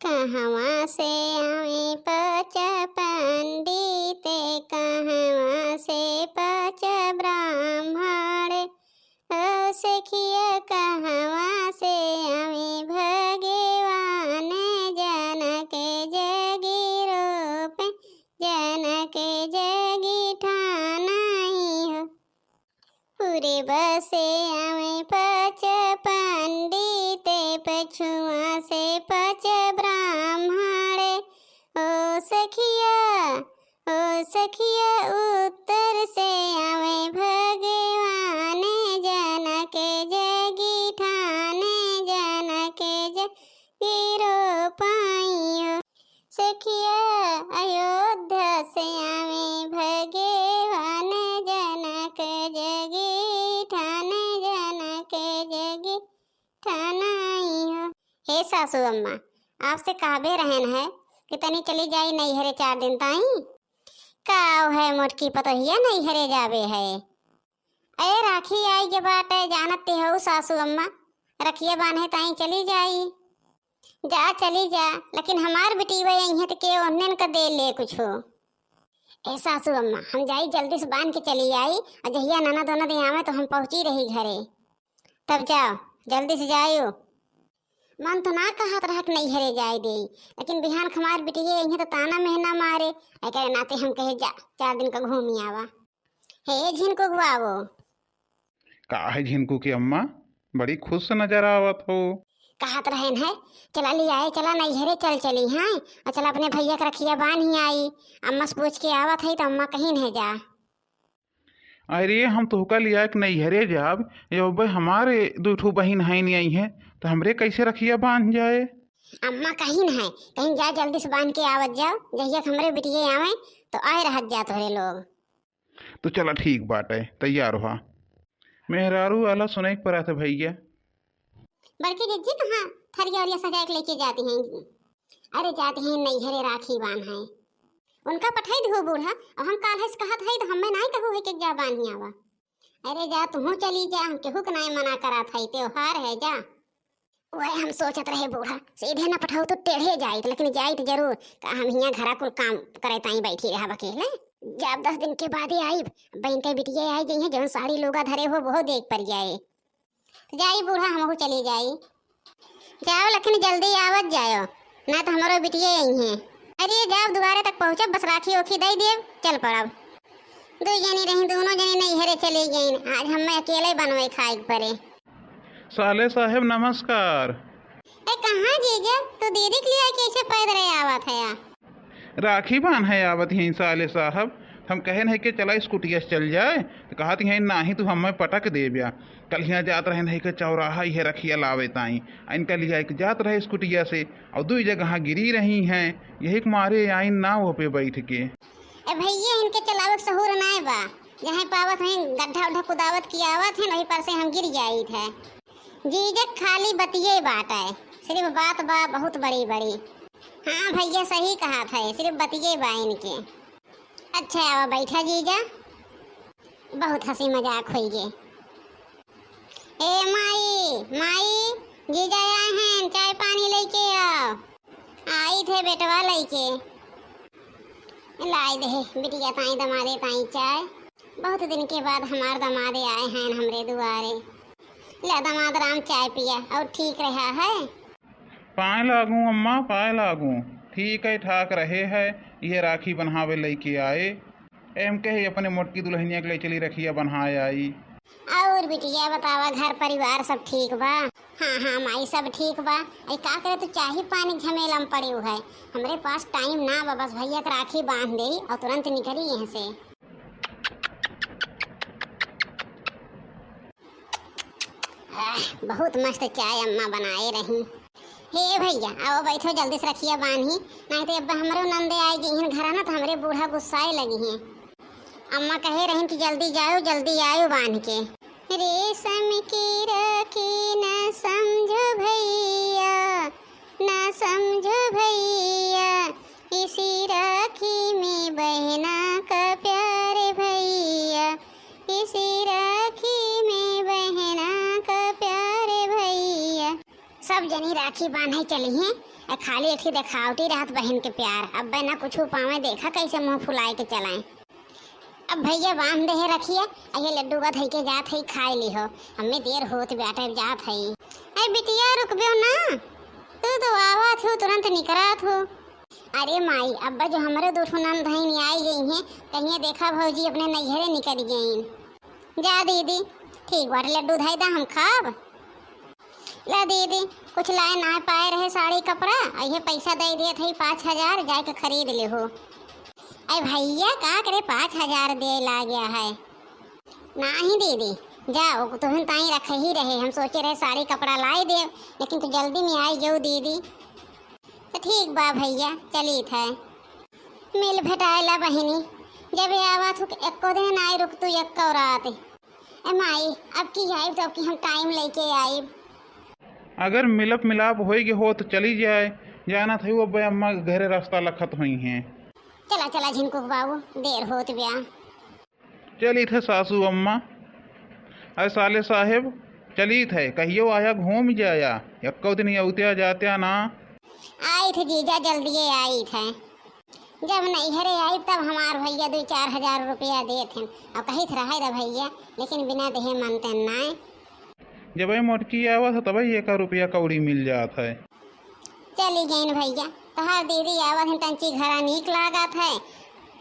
कहवा से आवे पच पंडित, कहवा से पच ब्राह्मण। ओ सखिया कहवा से आवे भगवान, जनक जगी रूप जनक जगी ठानाई हो। पूरे बसे आवे पच पंडित, पछुआ से पच ब्राह्मण। ओ सखिया उत्तर से आवे भगवान, जनक जगी ठाने जनक जगी रूपाई। सखिया अयोध्या से आवे भगवान, जनक जगी ठाने जनक जगी ठानाई हो। हे सासू अम्मा, आपसे कहबे रहन है कि तनी चली जाई नैहरे 4 दिन ताई। काव है मोटकी पतोहिया नैहरे जावे है। अरे राखी आई के बाटे जानते हो सासू अम्मा, रखिया बांधे ताई चली जाई। जा चली जा, लेकिन हमार बेटी वे यही है तो के ओहने का दे ले कुछ हो। ए सासू अम्मा, हम जाई जल्दी से बांध के चली आई, और जहिया नाना दोनों दिन आवे तो हम पहुंची रही घरे। तब जाओ जल्दी से जायो। मन तो ना कहत रहक नहीं हरे जाए दे, लेकिन बिहान खमार बिटिया यही तो ताना महना मारे। करे नाते हम कहे जा 4 दिन का घूमी आवा। हे झिनको गुआवो। का है झिनको की अम्मा, बड़ी खुश नजर आवत हो। कहत रहन है चला ले आए, चला नैहरे चल चली हैं, और चला अपने भैया का रखिया बांध ही आई। अम्मा से पूछ के आवत है तो अम्मा कहीं नहीं जा। अरे हम तोहका लिया एक नैहरे जाब, जब हमारे 2 बहन है नहीं आई हैं तो हमरे कैसे रखिया बांध जाए। अम्मा कहीं न है, कहीं जा जल्दी से बांध के आवत जाओ। जहिया हमरे बिटिया आवे तो आए रहत जा तोरे लोग। तो चला ठीक बात है, तैयार हुआ। मेहरारू वाला सुने पर आते भैया। बड़की जिज्जी कहाँ थरिया वरिया सजा के लेके जाती हैं। अरे जाते हैं नैहरे राखी बांध है, उनका पठाई दो बूढ़ा, और हम काल है कहत है तो हमें नहीं कहू है कि जा बांधी आवा। अरे जा तू चली जा, हम केहू के नहीं मना करा था, त्योहार है जा। वह हम सोचत रहे बूढ़ा सीधे न पठाऊ तो टेढ़े जाए, लेकिन जाए तो जरूर। का हम हियाँ घरा कुल काम करे ताई बैठी रहा अकेले। जब 10 दिन के बाद ही आई बहन के बिटिया आई गई है, जब साड़ी लोगा धरे हो वो देख पर जाए। तो जाई बूढ़ा हमहू चली जाई। जाओ लेकिन जल्दी आवत जाओ, ना तो हमारो बिटिया यही है। अरे जाओ दोबारा तक पहुँचब, बस राखी ओखी दे देव चल पड़ब। 2 जनी रही, दोनों जनी नैहरे चली गई, आज हमें अकेले बनवे खाए पड़े। साले साहेब नमस्कार। कहाँ जीजा, तो दीदी के लिए कैसे पैदल आवत है? राखी बांध है आवत हैं साले साहब। हम कहे नहीं कि चला स्कूटिया से चल जाए, तो कहा हैं ना ही तू हमें पटक दे बिया। कल यहाँ जात रहे नहीं कि चौराहा ही रखिया लावे ताई, इनका लिया एक जात रहे स्कूटिया से, और 2 जगह गिरी रही हैं, यही के मारे आइन ना वो पे बैठ के। भैया इनके चलावत सहूर नहीं बा, जहाँ पावत है गड्ढा उड्ढा कुदावत की आवत है, वहीं पर से हम गिर जाई थे। जीजा खाली बतिये बात है, सिर्फ बात बा बहुत बड़ी बड़ी। हाँ भैया सही कहा था, सिर्फ बतिये बा इनके। अच्छा आवा बैठा जीजा, बहुत हंसी मजाक हुई गे। ए माई जीजा आए हैं, चाय पानी लेके आओ। आई थे बेटवा लेके लाई दे बिटिया ताई दमादे ताई चाय। बहुत दिन के बाद हमारे दमादे आए हैं हमरे दुआरे। ले दमाद राम चाय पिया और ठीक रहा है। पाए लागू अम्मा, पाए लागू। ठीक है ठाक रहे है, ये राखी बन्हावे लेके आए। एम कहे अपने मोटकी दुल्हनिया के लिए चली रखिया बन्हाए आई। और बिटिया बतावा घर परिवार सब ठीक बा? हाँ माई सब ठीक बा। अरे का करे तो चाही पानी झमेला में पड़े है, हमरे पास टाइम ना बा, बस भैया के राखी बांध दे और तुरंत निकली यहाँ से। बहुत मस्त चाय अम्मा बनाए रही। हे भैया आओ बैठो, जल्दी से रखिया बांधी, नहीं तो अब हमरो नंदे आए गई घर ना तो हमरे बूढ़ा गुस्साए लगी हैं। अम्मा कहे रही कि जल्दी आयो बांध के। रेशम की राखी न समझो भैया, न समझो भैया, इसी राखी में बहना का प्यार भैया, इसी राखी में बहना का प्यार भैया। सब जनी राखी बांधे चली हैं, खाली एक देखावटी रहत बहन के प्यार। अब ना कुछ पावे, देखा कैसे मुँह फुलाए के चलाएं। अब भैया बांध दे रखिए, ये लड्डू का धई के जात है, खाए ली हो, हमें देर होत बेटा जात है। अरे बिटिया रुकबे ना, तू तो आवत हो तुरंत निकरात हो। अरे माई अब्बा जो हमारे दो नंद धई आई गई हैं, कहीं देखा भौजी अपने नैहरे निकल गई। जा दीदी ठीक बाटे, लड्डू धई दा हम खाब। ला दीदी कुछ लाए ना पाए रहे साड़ी कपड़ा, ये पैसा दे दिए थे 5,000, जाके खरीद ले हो। अरे भैया का करे 5,000 दे ला गया है। नहीं दीदी जाओ, तुम ताई रख ही रहे, हम सोचे रहे साड़ी कपड़ा लाई दे, लेकिन तो जल्दी में आई जाओ दीदी। तो ठीक बा भैया, चली थे मिल भेटाएला बहिनी, जब आवा थुक एको दिन आई रुक तू एक रात। माई अब की आई तो अब की हम टाइम लेके आई। अगर मिलप मिलाप होएगी हो तो चली जाए, जाना था वो अम्मा घरे रास्ता लखत हुई हैं। चला चला झिनकुक बाबू, देर होत ब्या। चली थे सासू अम्मा। अरे साले साहेब चली थे, कहियो आया घूम जाया, एको दिन औत्या जात्या ना। आई थे जीजा, जल्दी आई थे, जब नैहरे आई तब हमार भैया 2-4 हजार रुपया दे थे, और कही रहा था भैया, लेकिन बिना देहे मानते ना। जब मोटकी आवा था तब 1 रुपया कौड़ी मिल जाता है। चली गई भैया, तहार दीदी आवत है तंची घरा नीक लागत है,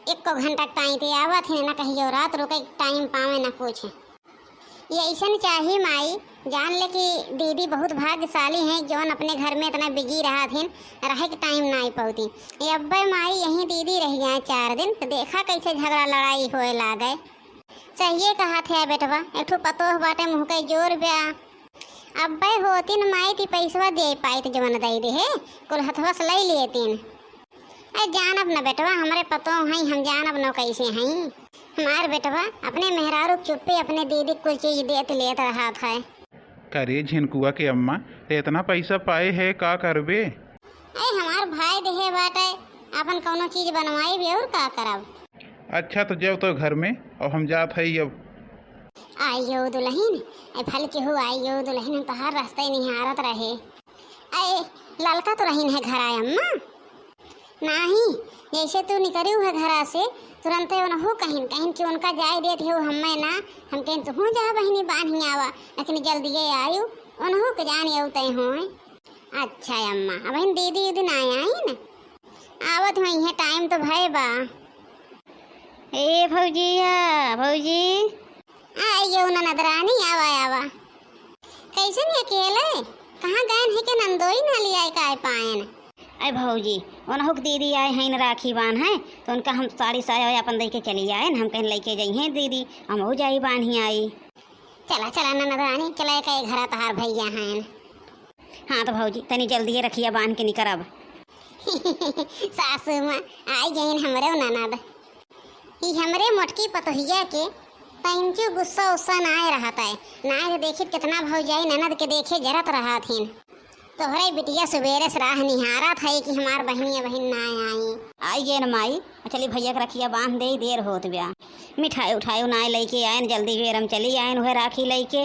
1 घंटा टाइम ते आवत है, ना कहियो रात रुके टाइम पावे ना कुछ। ये ऐसा चाहिए माई, जान ले कि दीदी बहुत भाग्यशाली हैं, जौन अपने घर में इतना बिजी रहा थे, रहे के टाइम ना आई पौती। ये अब्बे माई यहीं दीदी रह गए 4 दिन, तो देखा कैसे झगड़ा लड़ाई होए लागे। सही कहा थे बेटवा, एठू पतोह बाटे मुँह के जोर ब्या। अब्बे होती न माई ती पैसवा दे पाई तो जवन दई दे है, कुल हथवा से ले लिए तीन। अरे जानब न बेटवा, हमारे पतो हैं, हम जानब न कैसे हैं। हमार बेटवा अपने मेहरारू चुप्पे अपने दीदी कुछ चीज देत लेत रहा था। करे झिनकुआ के अम्मा, ते इतना पैसा पाए है का करबे? अरे हमार भाई देहे बाटे, अपन कोनो चीज बनवाई भी और का करब। अच्छा तो जब तो घर में, और हम जात है अब। आइयो दुल्हन, फल के हो आइयो दुल्हन, तहार रास्ते निहारत रहे। अरे ललका तो रहीन है घर आए अम्मा। नहीं जैसे तू निकली है घरा से तुरंत हो कहीं कहीं कि उनका जाए देते हो, हमें ना हम कहीं तो हूँ जा बहनी बांधी आवा, लेकिन जल्दी आयु उन्हों के जाने औते हो। अच्छा अम्मा अब दीदी दिन आए आई न आवत हुई है, टाइम तो भय बा। ए भौजिया भौजी आइयो ना नदरानी, आवा आवा। कैसे नहीं अकेले, कहाँ गए हैं कि नंदोई ना लिया का पायन। अरे भौजी उनहुक दीदी आए हैं न राखी बांध है, तो उनका हम साड़ी साया अपन दे के चली आए न, हम कहीं लेके जाई हैं दीदी, हम हो जाई बांधी आई। चला चला ननदरानी, चला के घर तहार भैया हैं। हाँ तो भौजी तनी जल्दी रखिया बांध के निकरब। सासू माँ आई गई हमरे ननद, ही हमरे मोटकी पतोहिया के तंचू गुस्सा उस्सा ना आए रहता है, ना देखित कितना भौजाई ननद के देखे जरत रहा थी। तोहरे बिटिया सवेरे से राह निहारा था कि हमार बहनिया बहन ना आई गे न माई। चली भैया के रखिया बांध दे, देर होत ब्या। मिठाई उठाई ना लेके आए, जल्दी बेर हम चली आए वह राखी लेके।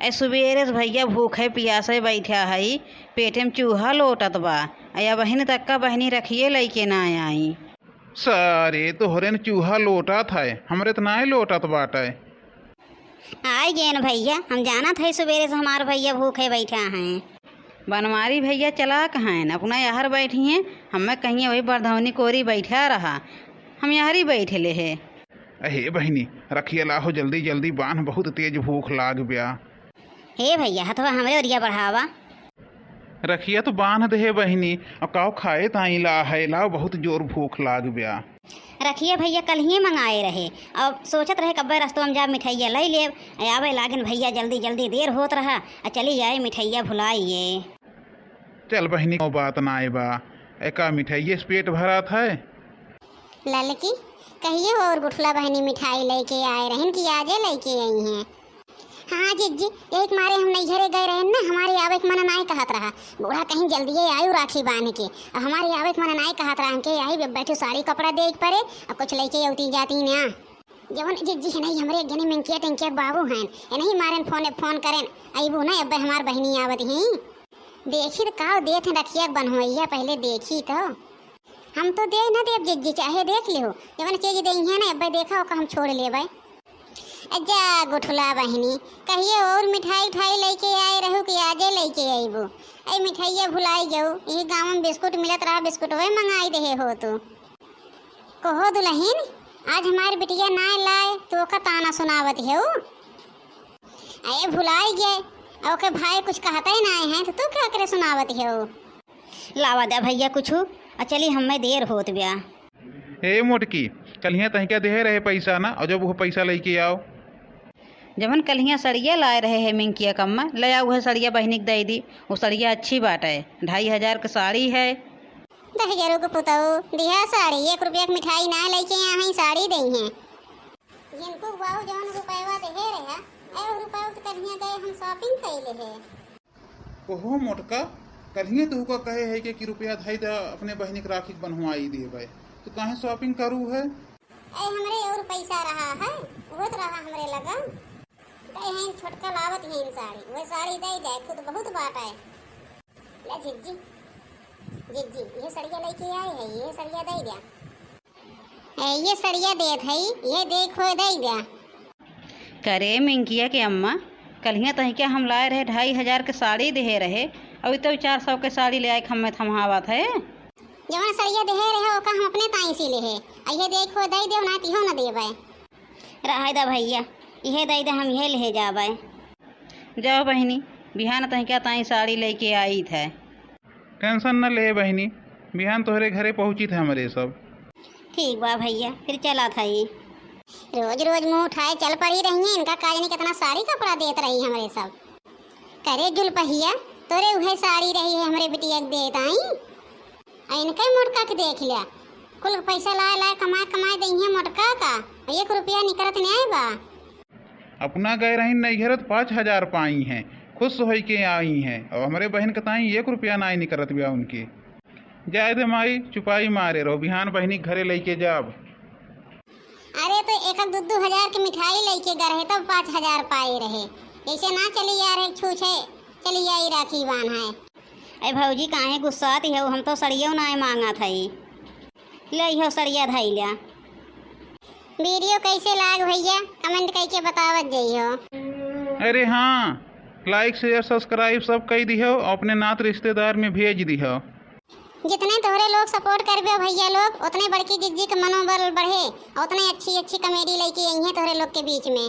ऐ सुबेरे से भैया भूखे प्यासे बैठा है, पेटे में चूहा लोटत बा, या बहन तक का बहनी रखिए लेके ना आई। सारे तोहरे न चूहा लोटा था, हमरे तो ना लोटत बाटे। आई गे न भैया, हम जाना था सवेरे से हमारे भैया भूखे बैठा हैं। बनवारी भैया चला कहाँ अपना यहाँ बैठी हैं, हमें कहीं वही बरधवनी कोरी बैठा रहा, हम यहाँ ही बैठे ले है। अहे बहनी रखिए लाहो जल्दी जल्दी बांध, बहुत तेज भूख लाग ब्या। हे भैया हथवा हमरे ओरिया बढ़ावा। रखिया तो बांध दे बहनी, और काव खाए ताई ला है, लाओ बहुत जोर भूख लाग ब्या। रखिए भैया कल ही मंगाए रहे, अब सोचत रहे कब्बे रस्तों में जा मिठाइया ले ले आवे लागिन भैया, जल्दी जल्दी देर होत रहा, चली आए मिठाइया भुलाइए। चल बहनी को बात ना आए बा, एका मिठाइये से पेट भरा था। ललकी कहिए और गुठला बहनी मिठाई लेके आए रहन कि आजे लेके आई हैं। हाँ जिज्जी एक मारे हम नैहरे गए रहे ना, हमारे आवे के मन नाई कहत रहा, बूढ़ा कहीं जल्दी आयु राखी बांध के, और हमारे आवे के मन नाई कहत रहा के आई बैठो साड़ी कपड़ा दे परे और कुछ लेके औती जाती ना। जवन जिज्जी नहीं हमरे एक जने मिंकिया टिंकिया बाबू हैं, नहीं मारन फोन करें अबू ना अब हमार बहनी आवत ही। देखी तो का देख रखिया बनवैया पहले देखी तो हम तो दे ना देव जिज्जी चाहे देख लिहो जवन चीज दे है ना अब देखा का हम छोड़ लेबै। अज्जा गुठला बहनी कहिए और मिठाई उठाई लेके आए रहू कि आजे लेके आईबो। आई मिठाइया भुलाई जाऊ यही गाँव में बिस्कुट मिलत रहा बिस्कुट वही मंगाई दे हो तो कहो दुल्हन आज हमारी बिटिया ना लाए तो का ताना सुनावत है अये भुलाई गए और के भाई कुछ कहते ही ना हैं तो तू क्या करे सुनावत है लावा दे भैया कुछू चली हमें देर होत ब्या। ए मोटकी कलिया तही क्या दे रहे पैसा ना और जब वो पैसा लेके आओ। जमन कलियाँ सड़िया लाए रहे है मिंकिया कम्मा ले आओ वह सड़िया बहनी दे दी। वो सड़िया अच्छी बात है 2500 की साड़ी है। 10,000 को पुताऊ दिया साड़ी 1 रुपया की मिठाई ना लेके यहाँ साड़ी दी है जिनको बाबू जवन रुपया दे रहा ए रुपया तो कलिया गए हम शॉपिंग कैले है। ओहो मोटका कलिए तू का कहे है कि रुपया धाई दा अपने बहनी के राखी बनवाई दे भाई तो काहे शॉपिंग करू है। ए हमरे और पैसा रहा है वो तो रहा हमरे लगा कहे छोटका लावत है साड़ी वो साड़ी दे दे खुद बहुत बात है। ले जिज्जी जिज्जी ये सड़िया लेके आए है ये सड़िया दे दिया ये सड़िया देत है ये देखो दे दिया। करे मिंकिया के अम्मा कलियाँ तही क्या हम लाए रहे 2500 की साड़ी दे रहे अभी तो 400 की साड़ी ले आए हमें थमहावत है। जवन सड़िया दे रहे हो का हम अपने ताई से ले है ये देखो दे दे ना तिहो ना देबै। रहा दा भैया यह दे दे हम यह ले जाबै। जाओ बहनी बिहान तही क्या ताई साड़ी लेके आई थे। टेंशन न ले बहनी बिहान तोहरे घरे पहुँची थे हमारे सब। ठीक बा भैया फिर चला था ये रोज रोज मुँह उठाए चल पड़ी रही है इनका काज नहीं कितना साड़ी कपड़ा देत रही हमारे सब करे जुल पहिया तोरे उहे साड़ी रही है हमारे बिटिया के देत आई इनका मोटका के देख लिया कुल पैसा लाए लाए कमाए कमाए दी है मोटका का 1 रुपया निकलत नहीं आए बा। अपना गए रही नैहरत 5,000 पाई हैं खुश हो के आई हैं और हमारे बहन के ताई 1 रुपया ना निकलत बिया उनकी। जाए दे माई चुपाई मारे रहो बिहान बहनी घरे लेके जाब। अरे तो 1-2 हजार की मिठाई लेके गए रहे तब 5,000 पाए रहे ऐसे ना चली यार एक छूछे चली आई राखी बान है। अरे भौजी काहे गुस्साती है हम तो सड़ियों ना मांगा था ले हो सड़िया धाई लिया। वीडियो कैसे लाग भैया कमेंट करके बतावत जइयो। अरे हाँ लाइक शेयर सब्सक्राइब सब कई दिहो अपने नात रिश्तेदार में भेज दिहो। जितने तोहरे लोग सपोर्ट करबे भैया लोग उतने बड़की जिज्जी के मनोबल बढ़े उतने अच्छी अच्छी कॉमेडी लेके आई हैं तोहरे लोग के बीच में।